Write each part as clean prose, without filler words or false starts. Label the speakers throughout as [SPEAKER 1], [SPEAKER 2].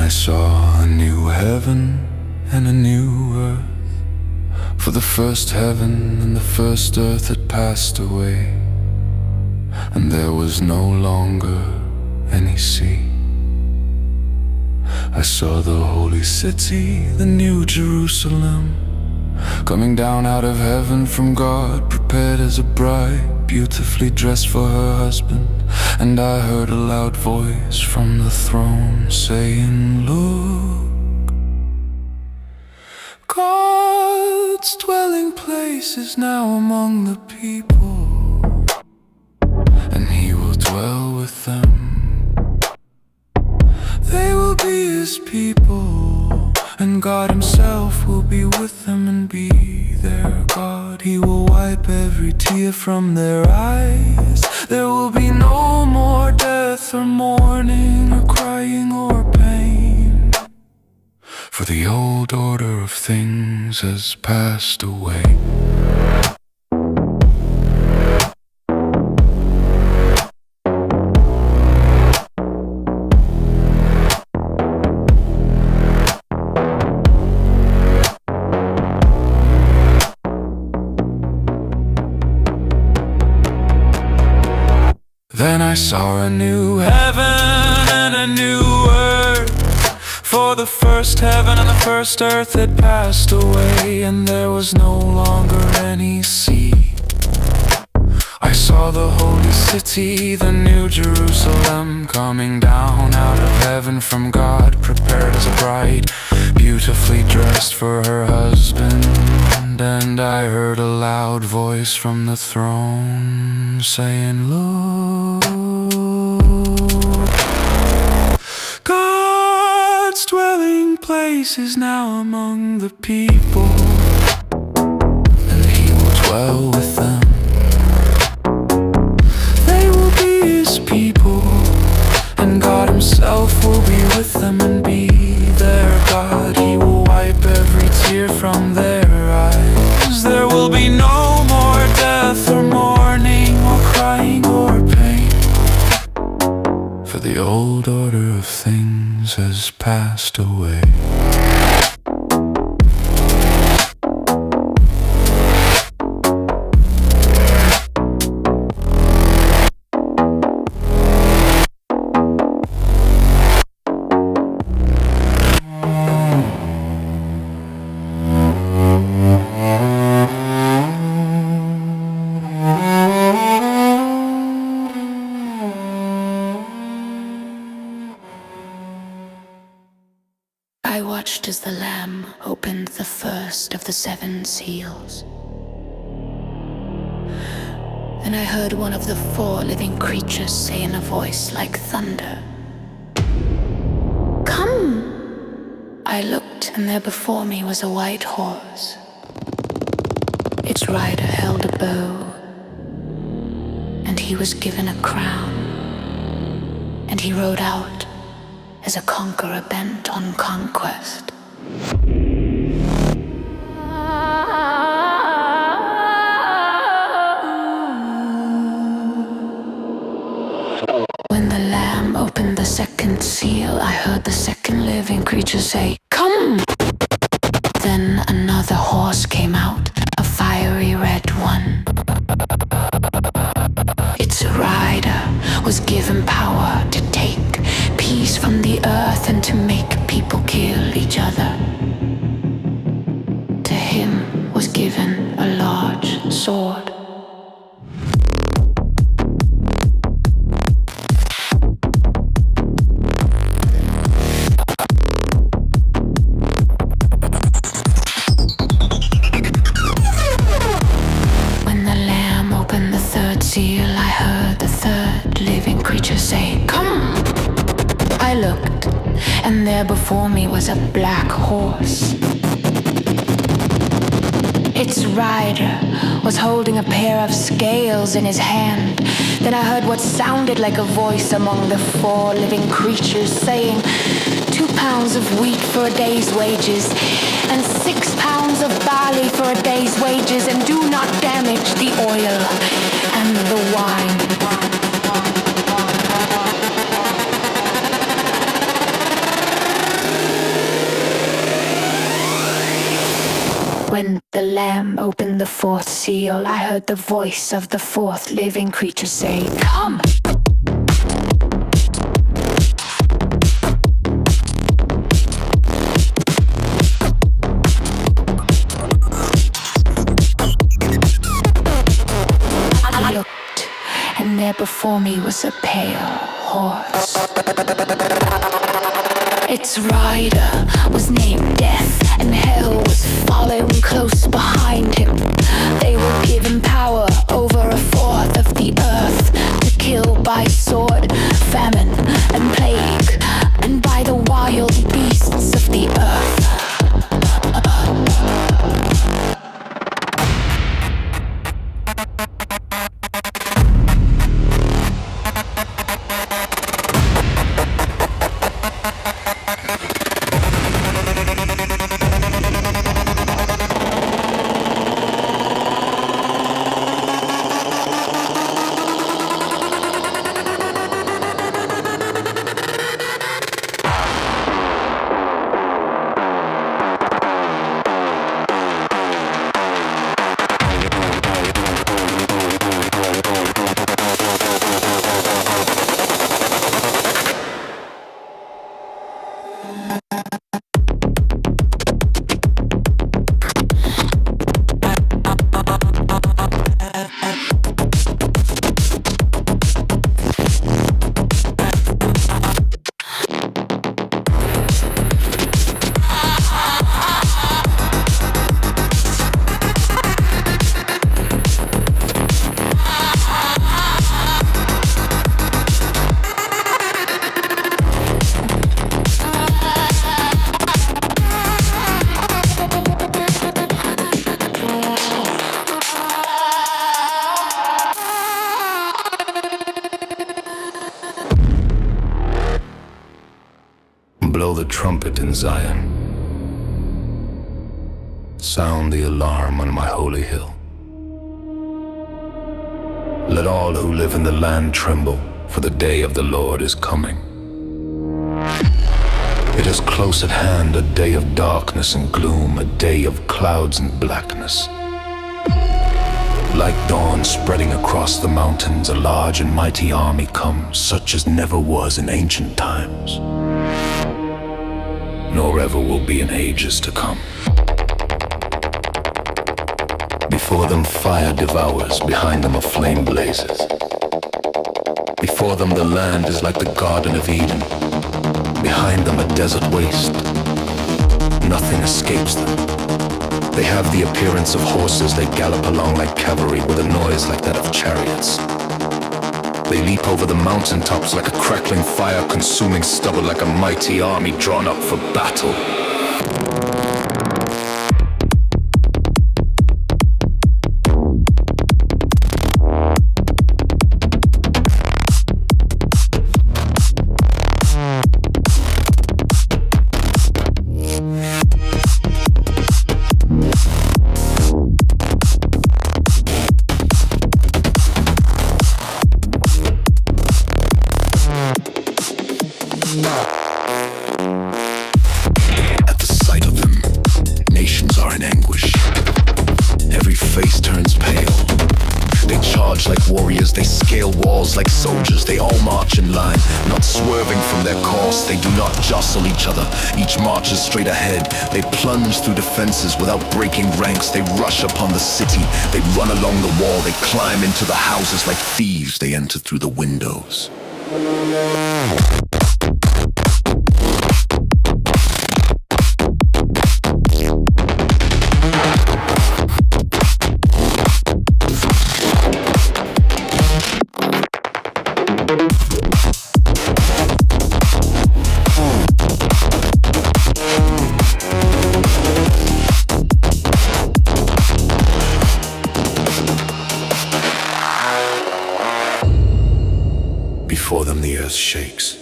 [SPEAKER 1] I saw a new heaven and a new earth, for the first heaven and the first earth had passed away, and there was no longer any sea. I saw the holy city, the new Jerusalem, coming down out of heaven from God, prepared as a bride, beautifully dressed for her husband. And I heard a loud voice from the throne saying, "Look, God's dwelling place is now among the people, and He will dwell with them. They will be His people, and God Himself will be with them and be their God. He will wipe every tear from their eyes. There will be no more death or mourning or crying or pain, for the old order of things has passed away." Then I saw a new heaven and a new earth, for the first heaven and the first earth had passed away, and there was no longer any sea. I saw the holy city, the new Jerusalem, coming down out of heaven from God, prepared as a bride, beautifully dressed for her husband. And I heard a loud voice from the throne saying, "Look, God's dwelling place is now among the people, and He will dwell with them. They will be His people, and God Himself will be with them and be their God. He will wipe every tear from their eyes. There will be no more death or mourning or crying or pain, for the old order of things has passed away."
[SPEAKER 2] I watched as the Lamb opened the first of the 7 seals. Then I heard one of the 4 living creatures say in a voice like thunder, "Come!" I looked, and there before me was a white horse. Its rider held a bow, and he was given a crown, and he rode out as a conqueror bent on conquest. When the Lamb opened the second seal, I heard the second living creature say, "Come!" Then another horse came out, a fiery red one. Its rider was given power to take peace from the earth and to make people kill each other. To him was given a large sword. When the Lamb opened the third seal, I heard the third living creature say, "Come!" I looked, and there before me was a black horse. Its rider was holding a pair of scales in his hand. Then I heard what sounded like a voice among the 4 living creatures saying, "2 pounds of wheat for a day's wages, and 6 pounds of barley for a day's wages, and do not damage the oil and the wine." The Lamb opened the fourth seal. I heard the voice of the fourth living creature say, "Come!" I looked, and there before me was a pale horse. Its rider was named Death, and hell was following close behind him. They were given power over a fourth of the earth to kill by sword, famine, and plague, and by the wild beasts of the earth.
[SPEAKER 3] Blow the trumpet in Zion. Sound the alarm on my holy hill. Let all who live in the land tremble, for the day of the Lord is coming. It is close at hand, a day of darkness and gloom, a day of clouds and blackness. Like dawn spreading across the mountains, a large and mighty army comes, such as never was in ancient times, nor ever will be in ages to come. Before them fire devours, behind them a flame blazes. Before them the land is like the Garden of Eden, behind them a desert waste. Nothing escapes them. They have the appearance of horses, they gallop along like cavalry with a noise like that of chariots. They leap over the mountaintops like a crackling fire, consuming stubble like a mighty army drawn up for battle. At the sight of them, nations are in anguish. Every face turns pale. They charge like warriors, they scale walls like soldiers. They all march in line, not swerving from their course. They do not jostle each other, each marches straight ahead. They plunge through defenses without breaking ranks. They rush upon the city, they run along the wall. They climb into the houses like thieves. They enter through the windows. Before them the earth shakes.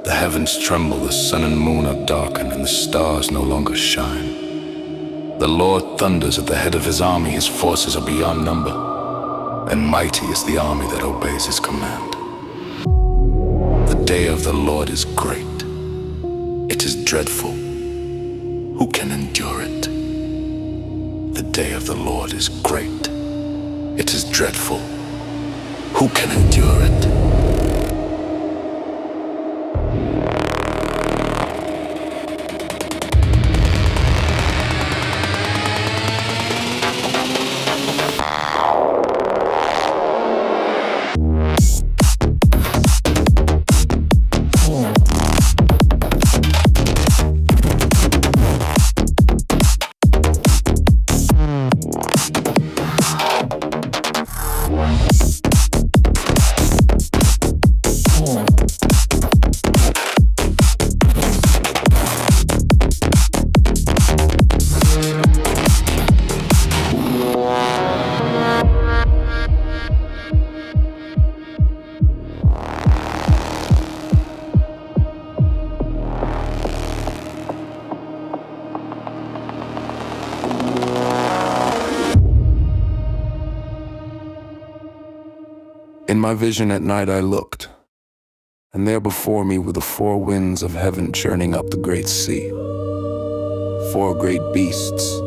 [SPEAKER 3] The heavens tremble, the sun and moon are darkened, and the stars no longer shine. The Lord thunders at the head of his army, his forces are beyond number, and mighty is the army that obeys his command. The day of the Lord is great. It is dreadful. Who can endure it? The day of the Lord is great. It is dreadful. Who can endure it?
[SPEAKER 4] In my vision at night I looked, and there before me were the four winds of heaven churning up the great sea. Four great beasts,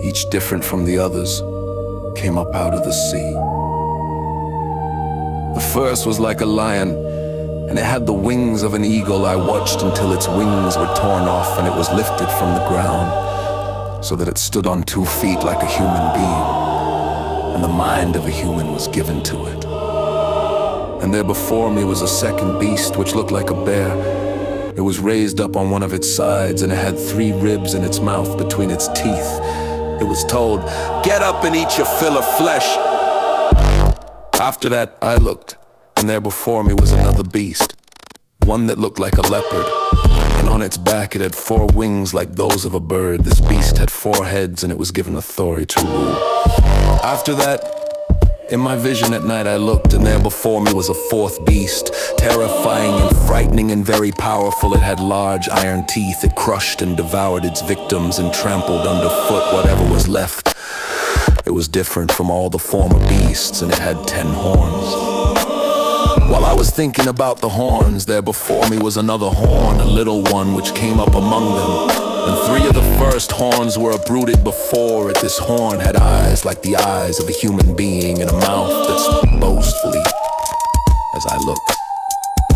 [SPEAKER 4] each different from the others, came up out of the sea. The first was like a lion, and it had the wings of an eagle. I watched until its wings were torn off and it was lifted from the ground, so that it stood on 2 feet like a human being, and the mind of a human was given to it. And there before me was a second beast which looked like a bear. It was raised up on one of its sides, and it had 3 ribs in its mouth between its teeth. It was told, "Get up and eat your fill of flesh." After that I looked, and there before me was another beast, one that looked like a leopard, and on its back it had 4 wings like those of a bird. This beast had 4 heads, and it was given authority to rule. After that, in my vision at night I looked, and there before me was a 4th beast, terrifying and frightening and very powerful. It had large iron teeth. It crushed and devoured its victims and trampled underfoot whatever was left. It was different from all the former beasts, and it had 10 horns. While I was thinking about the horns, there before me was another horn, a little one, which came up among them. And 3 of the first horns were uprooted before it. This horn had eyes like the eyes of a human being, and a mouth that spoke boastfully. As I looked,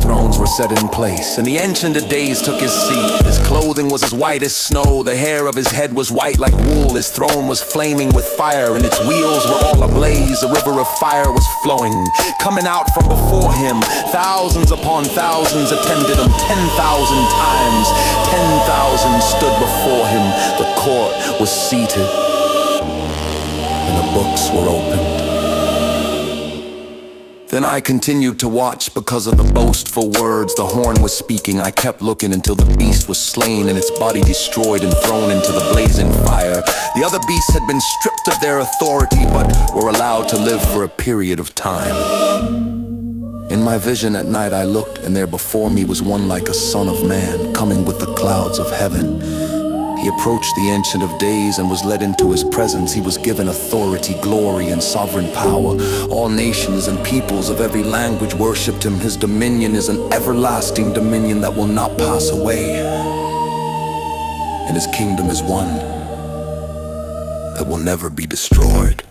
[SPEAKER 4] thrones were set in place, and the Ancient of Days took his seat. His clothing was as white as snow, the hair of his head was white like wool. His throne was flaming with fire, and its wheels were all ablaze. A river of fire was flowing, coming out from before him. Thousands upon thousands attended him, 10,000 times. 10,000 stood before him. The court was seated, and the books were opened. Then I continued to watch because of the boastful words the horn was speaking. I kept looking until the beast was slain and its body destroyed and thrown into the blazing fire. The other beasts had been stripped of their authority, but were allowed to live for a period of time. In my vision at night I looked, and there before me was one like a son of man, coming with the clouds of heaven. He approached the Ancient of Days and was led into his presence. He was given authority, glory, and sovereign power. All nations and peoples of every language worshipped him. His dominion is an everlasting dominion that will not pass away. And his kingdom is one that will never be destroyed.